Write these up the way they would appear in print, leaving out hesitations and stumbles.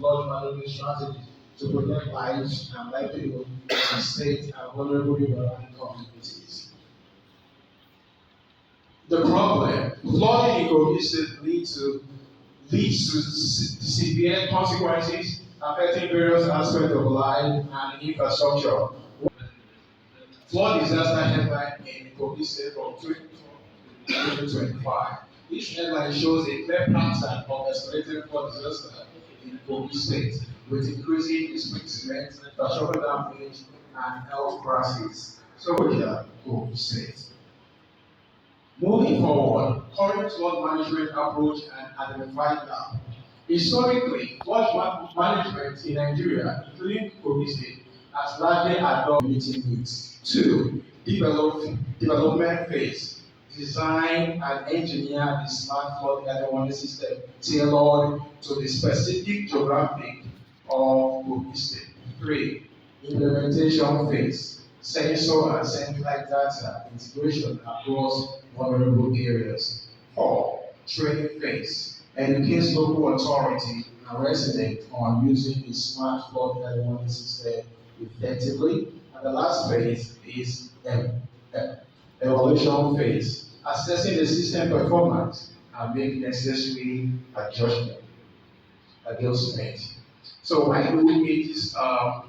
flood management strategies to protect lives and livelihood in state and vulnerable riverine communities. The problem, flooding in Kogi State leads to severe consequences affecting various aspects of life and infrastructure. Flood disaster headline in Kogi State from 2012 to 2025. Each headline shows a clear pattern of escalated flood disaster in Kogi State, with increasing displacement, infrastructure damage, and health crises. So here, Kogi State. Moving forward, current flood management approach and identified gap. Historically, flood management in Nigeria, including Kogi State, has largely adopted meeting needs. Two, development phase. Design and engineer the smart flood early warning system tailored to the specific geographic of Kogi State. Three, implementation phase. Sensor and centralized data integration across vulnerable areas. 4. Training phase. Educate local authority and residents on using the smart flood early warning system effectively. And the last phase is evaluation phase. Assessing the system performance and make necessary adjustments. So why do we need this smart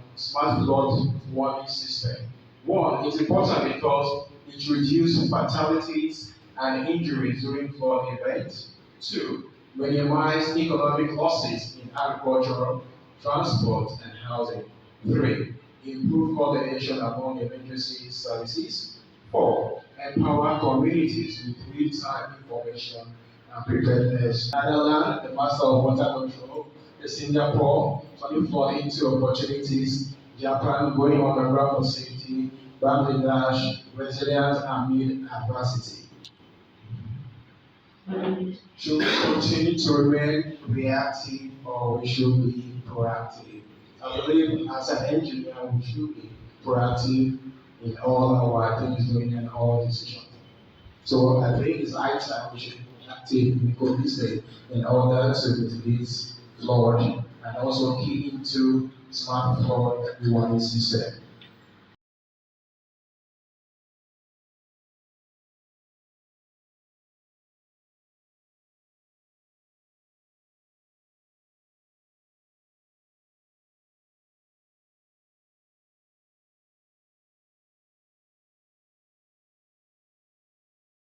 flood warning system? One, it's important because it reduces fatalities and injuries during flood events. Two, minimize economic losses in agriculture, transport, and housing. Three, improve coordination among emergency services. Four, empower communities with real-time information and preparedness. Netherlands, the master of water control, Singapore, turning flood into opportunities, Japan going underground for safety, Bangladesh, resilience and meet adversity. Should we continue to remain reactive or we should be proactive? I believe as an engineer we should be proactive in all our things doing and all decisions. So I think it's high time we should be active in Kogi State in order to mitigate flood and also key into smart flood warning system.